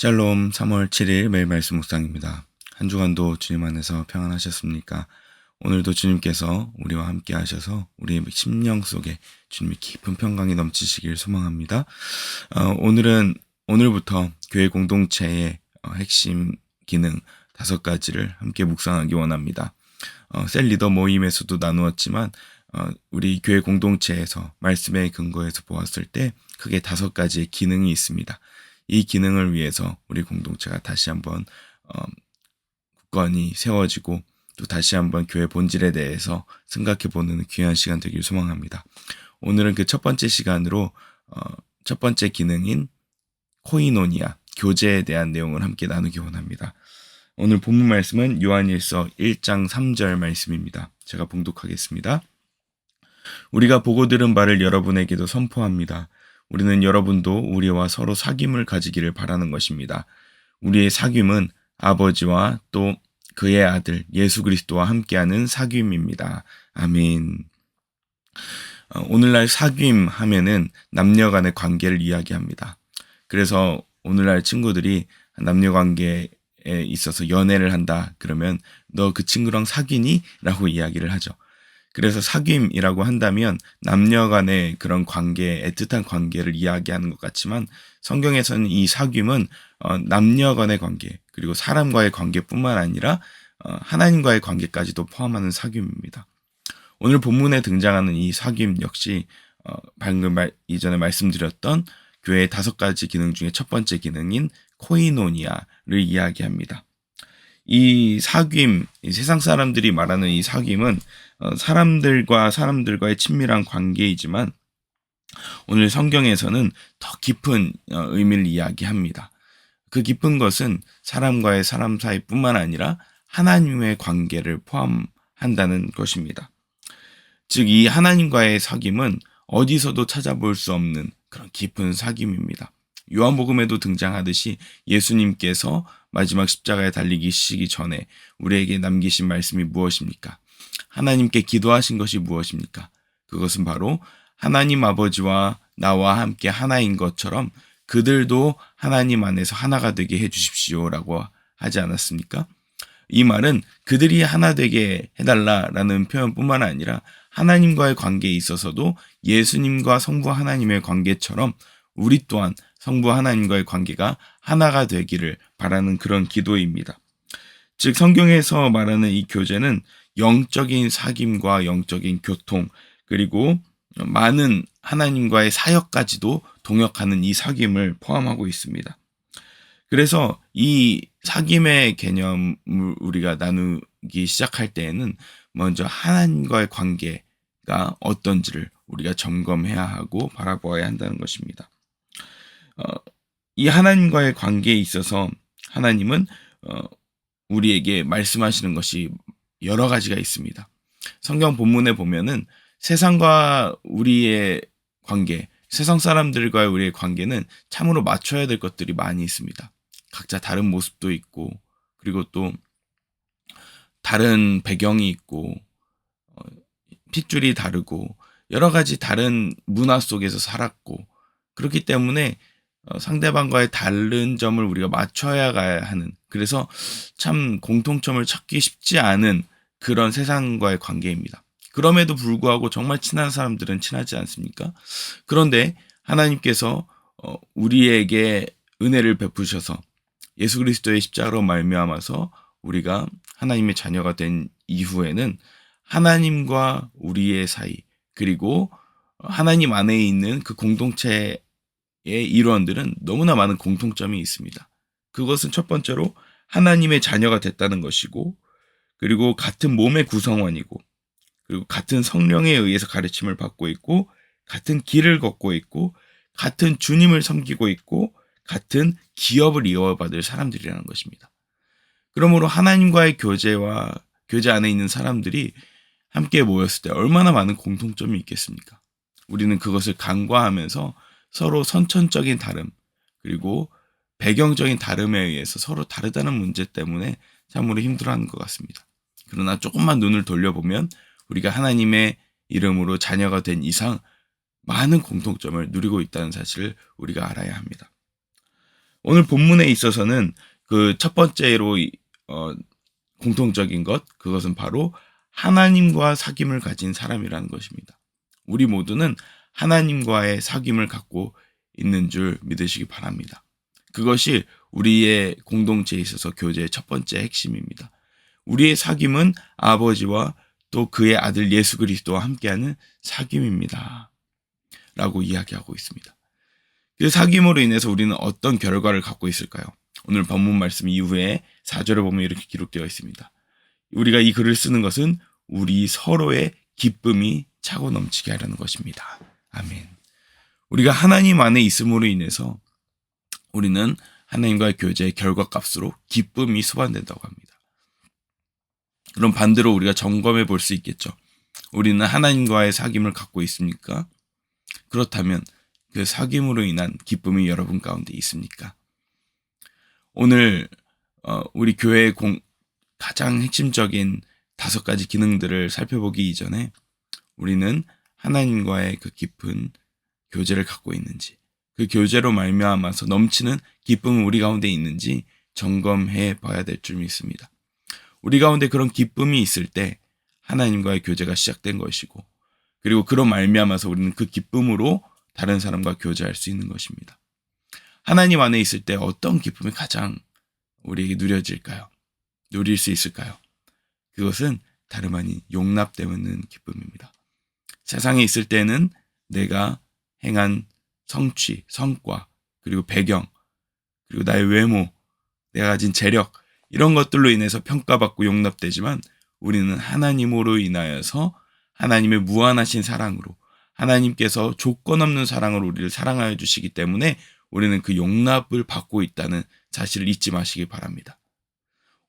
샬롬 3월 7일 매일 말씀 묵상입니다. 한 주간도 주님 안에서 평안하셨습니까? 오늘도 주님께서 우리와 함께 하셔서 우리의 심령 속에 주님의 깊은 평강이 넘치시길 소망합니다. 오늘부터 교회 공동체의 핵심 기능 5가지를 함께 묵상하기 원합니다. 셀 리더 모임에서도 나누었지만 우리 교회 공동체에서 말씀의 근거에서 보았을 때 크게 5가지의 기능이 있습니다. 이 기능을 위해서 우리 공동체가 다시 한번 굳건히 세워지고 또 다시 한번 교회 본질에 대해서 생각해보는 귀한 시간 되길 소망합니다. 오늘은 그 첫 번째 시간으로 첫 번째 기능인 코이노니아, 교제에 대한 내용을 함께 나누기 원합니다. 오늘 본문 말씀은 요한일서 1장 3절 말씀입니다. 제가 봉독하겠습니다. 우리가 보고 들은 바를 여러분에게도 선포합니다. 우리는 여러분도 우리와 서로 사귐을 가지기를 바라는 것입니다. 우리의 사귐은 아버지와 또 그의 아들 예수 그리스도와 함께하는 사귐입니다. 아멘. 오늘날 사귐 하면은 남녀 간의 관계를 이야기합니다. 그래서 오늘날 친구들이 남녀 관계에 있어서 연애를 한다 그러면 너 그 친구랑 사귀니? 라고 이야기를 하죠. 그래서 사귐이라고 한다면 남녀 간의 그런 관계, 애틋한 관계를 이야기하는 것 같지만 성경에서는 이 사귐은 남녀 간의 관계, 그리고 사람과의 관계뿐만 아니라 하나님과의 관계까지도 포함하는 사귐입니다. 오늘 본문에 등장하는 이 사귐 역시 방금 이전에 말씀드렸던 교회의 5가지 기능 중에 첫 번째 기능인 코이노니아를 이야기합니다. 이 사귐, 이 세상 사람들이 말하는 이 사귐은 사람들과의 친밀한 관계이지만 오늘 성경에서는 더 깊은 의미를 이야기합니다. 그 깊은 것은 사람과의 사람 사이뿐만 아니라 하나님의 관계를 포함한다는 것입니다. 즉, 이 하나님과의 사귐은 어디서도 찾아볼 수 없는 그런 깊은 사귐입니다. 요한복음에도 등장하듯이 예수님께서 마지막 십자가에 달리시기 전에 우리에게 남기신 말씀이 무엇입니까? 하나님께 기도하신 것이 무엇입니까? 그것은 바로 하나님 아버지와 나와 함께 하나인 것처럼 그들도 하나님 안에서 하나가 되게 해주십시오라고 하지 않았습니까? 이 말은 그들이 하나 되게 해달라라는 표현뿐만 아니라 하나님과의 관계에 있어서도 예수님과 성부 하나님의 관계처럼 우리 또한 성부 하나님과의 관계가 하나가 되기를 바라는 그런 기도입니다. 즉 성경에서 말하는 이 교제는 영적인 사귐과 영적인 교통, 그리고 많은 하나님과의 사역까지도 동역하는 이 사귐을 포함하고 있습니다. 그래서 이 사귐의 개념을 우리가 나누기 시작할 때에는 먼저 하나님과의 관계가 어떤지를 우리가 점검해야 하고 바라보아야 한다는 것입니다. 이 하나님과의 관계에 있어서 하나님은 우리에게 말씀하시는 것이 여러 가지가 있습니다. 성경 본문에 보면은 세상과 우리의 관계, 세상 사람들과의 우리의 관계는 참으로 맞춰야 될 것들이 많이 있습니다. 각자 다른 모습도 있고, 그리고 또 다른 배경이 있고, 핏줄이 다르고, 여러 가지 다른 문화 속에서 살았고, 그렇기 때문에 상대방과의 다른 점을 우리가 맞춰야 가야 하는, 그래서 참 공통점을 찾기 쉽지 않은 그런 세상과의 관계입니다. 그럼에도 불구하고 정말 친한 사람들은 친하지 않습니까? 그런데 하나님께서 우리에게 은혜를 베푸셔서 예수 그리스도의 십자가로 말미암아서 우리가 하나님의 자녀가 된 이후에는 하나님과 우리의 사이, 그리고 하나님 안에 있는 그 공동체의 일원들은 너무나 많은 공통점이 있습니다. 그것은 첫 번째로 하나님의 자녀가 됐다는 것이고, 그리고 같은 몸의 구성원이고, 그리고 같은 성령에 의해서 가르침을 받고 있고, 같은 길을 걷고 있고, 같은 주님을 섬기고 있고, 같은 기업을 이어받을 사람들이라는 것입니다. 그러므로 하나님과의 교제 안에 있는 사람들이 함께 모였을 때 얼마나 많은 공통점이 있겠습니까? 우리는 그것을 간과하면서 서로 선천적인 다름, 그리고 배경적인 다름에 의해서 서로 다르다는 문제 때문에 참으로 힘들어하는 것 같습니다. 그러나 조금만 눈을 돌려보면 우리가 하나님의 이름으로 자녀가 된 이상 많은 공통점을 누리고 있다는 사실을 우리가 알아야 합니다. 오늘 본문에 있어서는 그 첫 번째로 공통적인 것, 그것은 바로 하나님과 사귐을 가진 사람이라는 것입니다. 우리 모두는 하나님과의 사귐을 갖고 있는 줄 믿으시기 바랍니다. 그것이 우리의 공동체에 있어서 교제의 첫 번째 핵심입니다. 우리의 사귐은 아버지와 또 그의 아들 예수 그리스도와 함께하는 사귐입니다. 라고 이야기하고 있습니다. 그 사귐으로 인해서 우리는 어떤 결과를 갖고 있을까요? 오늘 본문 말씀 이후에 4절에 보면 이렇게 기록되어 있습니다. 우리가 이 글을 쓰는 것은 우리 서로의 기쁨이 차고 넘치게 하려는 것입니다. 아멘. 우리가 하나님 안에 있음으로 인해서 우리는 하나님과의 교제의 결과값으로 기쁨이 수반된다고 합니다. 그럼 반대로 우리가 점검해 볼 수 있겠죠. 우리는 하나님과의 사귐을 갖고 있습니까? 그렇다면 그 사귐으로 인한 기쁨이 여러분 가운데 있습니까? 오늘 우리 교회의 가장 핵심적인 5가지 기능들을 살펴보기 이전에 우리는 하나님과의 그 깊은 교제를 갖고 있는지, 그 교제로 말미암아서 넘치는 기쁨이 우리 가운데 있는지 점검해 봐야 될 줄 믿습니다. 우리 가운데 그런 기쁨이 있을 때 하나님과의 교제가 시작된 것이고, 그리고 그런 말미암아서 우리는 그 기쁨으로 다른 사람과 교제할 수 있는 것입니다. 하나님 안에 있을 때 어떤 기쁨이 가장 우리에게 누려질까요? 누릴 수 있을까요? 그것은 다름 아닌 용납되는 기쁨입니다. 세상에 있을 때는 내가 행한 성취, 성과, 그리고 배경, 그리고 나의 외모, 내가 가진 재력, 이런 것들로 인해서 평가받고 용납되지만 우리는 하나님으로 인하여서 하나님의 무한하신 사랑으로, 하나님께서 조건 없는 사랑으로 우리를 사랑하여 주시기 때문에 우리는 그 용납을 받고 있다는 사실을 잊지 마시기 바랍니다.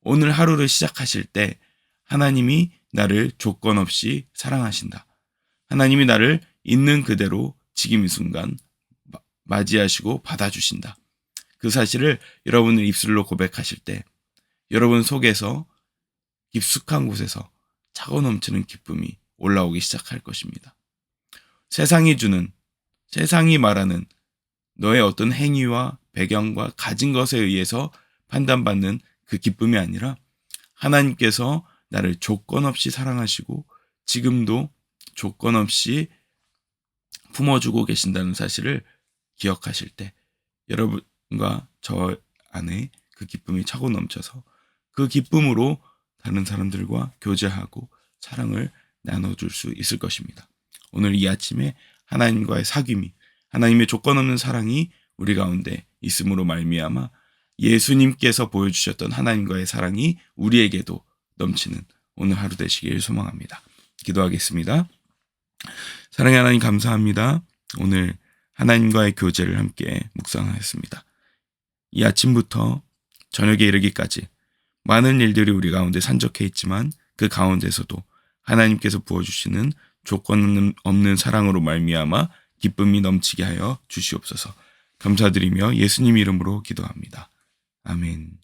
오늘 하루를 시작하실 때 하나님이 나를 조건 없이 사랑하신다. 하나님이 나를 있는 그대로 지금 이 순간 맞이하시고 받아주신다. 그 사실을 여러분의 입술로 고백하실 때 여러분 속에서 깊숙한 곳에서 차고 넘치는 기쁨이 올라오기 시작할 것입니다. 세상이 말하는 너의 어떤 행위와 배경과 가진 것에 의해서 판단받는 그 기쁨이 아니라 하나님께서 나를 조건 없이 사랑하시고 지금도 조건 없이 품어주고 계신다는 사실을 기억하실 때 여러분과 저 안에 그 기쁨이 차고 넘쳐서 그 기쁨으로 다른 사람들과 교제하고 사랑을 나눠줄 수 있을 것입니다. 오늘 이 아침에 하나님과의 사귐이, 하나님의 조건 없는 사랑이 우리 가운데 있음으로 말미암아 예수님께서 보여주셨던 하나님과의 사랑이 우리에게도 넘치는 오늘 하루 되시길 소망합니다. 기도하겠습니다. 사랑의 하나님 감사합니다. 오늘 하나님과의 교제를 함께 묵상하였습니다. 이 아침부터 저녁에 이르기까지 많은 일들이 우리 가운데 산적해 있지만 그 가운데서도 하나님께서 부어주시는 조건 없는 사랑으로 말미암아 기쁨이 넘치게 하여 주시옵소서. 감사드리며 예수님 이름으로 기도합니다. 아멘.